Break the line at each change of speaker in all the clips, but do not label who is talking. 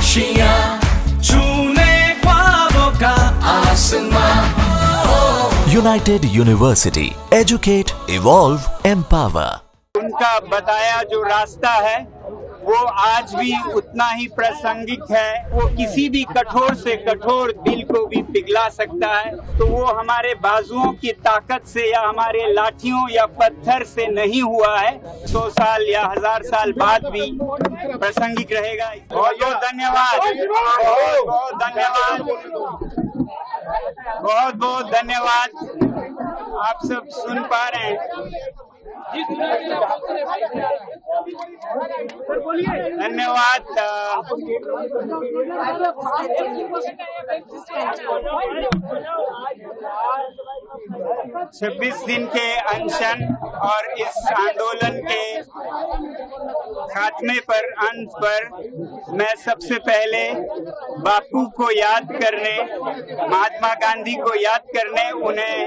खुशियाँ छूने ख्वाबों का आसमां।
United University. Educate, evolve, empower.
उनका बताया जो रास्ता है वो आज भी उतना ही प्रासंगिक है। वो किसी भी कठोर से कठोर दिल को भी पिघला सकता है। तो वो हमारे बाजुओं की ताकत से या हमारे लाठियों या पत्थर से नहीं हुआ है। 100 साल या 1000 साल बाद भी प्रासंगिक रहेगा। बहुत बहुत धन्यवाद, बहुत बहुत धन्यवाद, बहुत बहुत धन्यवाद। आप सब सुन पा रहे हैं। धन्यवाद। 26 दिन के अनशन और इस आंदोलन के खात्मे पर, अंत पर मैं सबसे पहले बापू को याद करने, महात्मा गांधी को याद करने, उन्हें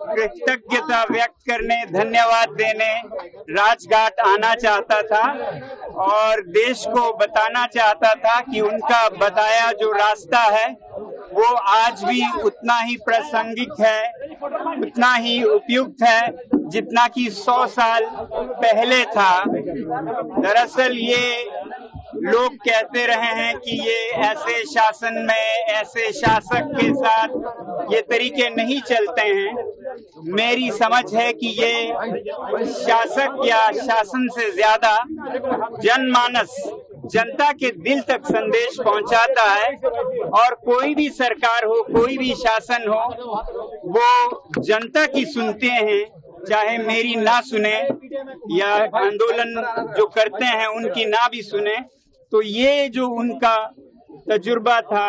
कृतज्ञता व्यक्त करने, धन्यवाद देने राजघाट आना चाहता था और देश को बताना चाहता था कि उनका बताया जो रास्ता है वो आज भी उतना ही प्रासंगिक है, उतना ही उपयुक्त है जितना कि 100 साल पहले था। दरअसल ये लोग कहते रहे हैं कि ये ऐसे शासन में, ऐसे शासक के साथ ये तरीके नहीं चलते हैं। मेरी समझ है कि ये शासक या शासन से ज्यादा जनमानस, जनता के दिल तक संदेश पहुंचाता है। और कोई भी सरकार हो, कोई भी शासन हो, वो जनता की सुनते हैं, चाहे मेरी ना सुने या आंदोलन जो करते हैं उनकी ना भी सुने। तो ये जो उनका तजुर्बा था,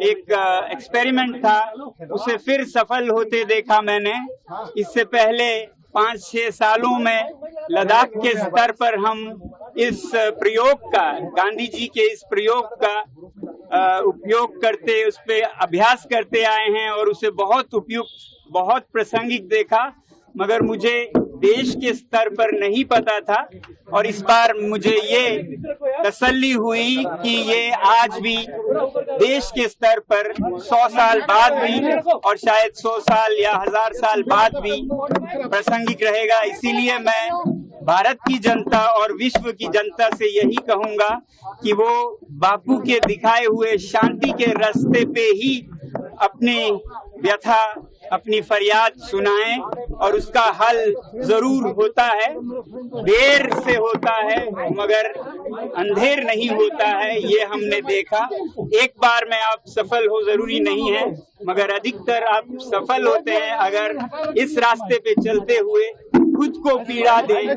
एक एक्सपेरिमेंट था, उसे फिर सफल होते देखा मैंने। इससे पहले 5-6 सालों में लद्दाख के स्तर पर हम इस प्रयोग का, गांधी जी के इस प्रयोग का उपयोग करते, उस पे अभ्यास करते आए हैं और उसे बहुत उपयुक्त, बहुत प्रासंगिक देखा। मगर मुझे देश के स्तर पर नहीं पता था और इस बार मुझे ये तसल्ली हुई कि ये आज भी देश के स्तर पर 100 साल बाद भी और शायद 100 साल या 1000 साल बाद भी प्रासंगिक रहेगा। इसीलिए मैं भारत की जनता और विश्व की जनता से यही कहूंगा कि वो बापू के दिखाए हुए शांति के रास्ते पे ही अपनी व्यथा, अपनी फरियाद सुनाएं और उसका हल जरूर होता है। देर से होता है मगर अंधेर नहीं होता है, ये हमने देखा। एक बार में आप सफल हो जरूरी नहीं है, मगर अधिकतर आप सफल होते हैं अगर इस रास्ते पे चलते हुए खुद को पीड़ा दें,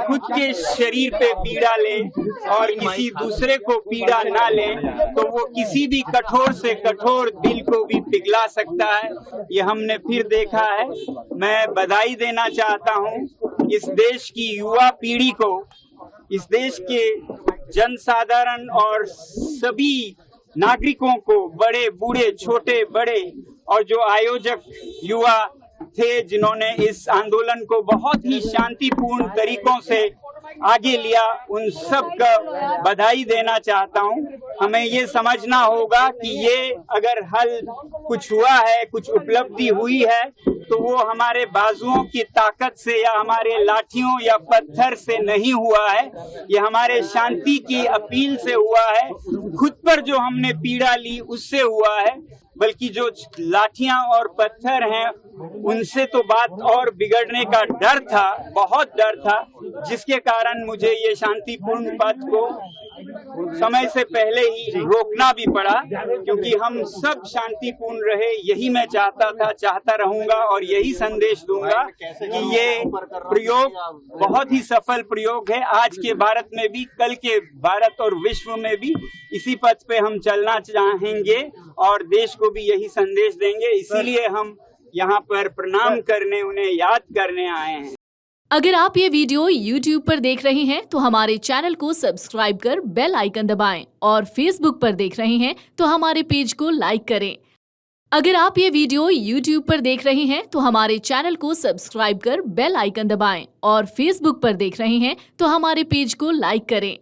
खुद के शरीर पे पीड़ा लें और किसी दूसरे को पीड़ा ना लें, तो वो किसी भी कठोर से कठोर दिल को भी पिघला सकता है। ये हमने फिर देखा है। मैं बधाई देना चाहता हूँ इस देश की युवा पीढ़ी को, इस देश के जनसाधारण और सभी नागरिकों को, बड़े बूढ़े, छोटे बड़े, और जो आयोजक युवा थे जिन्होंने इस आंदोलन को बहुत ही शांतिपूर्ण तरीकों से आगे लिया, उन सब का बधाई देना चाहता हूं। हमें ये समझना होगा कि ये अगर हल कुछ हुआ है, कुछ उपलब्धि हुई है, तो वो हमारे बाजुओं की ताकत से या हमारे लाठियों या पत्थर से नहीं हुआ है। ये हमारे शांति की अपील से हुआ है। खुद पर जो हमने पीड़ा ली उससे हुआ है, बल्कि जो लाठियां और पत्थर हैं उनसे तो बात और बिगड़ने का डर था, बहुत डर था, जिसके कारण मुझे ये शांतिपूर्ण पथ को समय से पहले ही रोकना भी पड़ा, क्योंकि हम सब शांतिपूर्ण रहे। यही मैं चाहता था, चाहता रहूंगा और यही संदेश दूंगा कि ये प्रयोग बहुत ही सफल प्रयोग है। आज के भारत में भी, कल के भारत और विश्व में भी इसी पथ पे हम चलना चाहेंगे और देश को भी यही संदेश देंगे। इसीलिए हम यहाँ पर प्रणाम करने, उन्हें याद करने आए हैं।
अगर आप ये वीडियो YouTube पर देख रहे हैं तो हमारे चैनल को सब्सक्राइब कर बेल आइकन दबाएं और Facebook पर देख रहे हैं तो हमारे पेज को लाइक करें। अगर आप ये वीडियो YouTube पर देख रहे हैं तो हमारे चैनल को सब्सक्राइब कर बेल आइकन दबाएं और Facebook पर देख रहे हैं तो हमारे पेज को लाइक करें।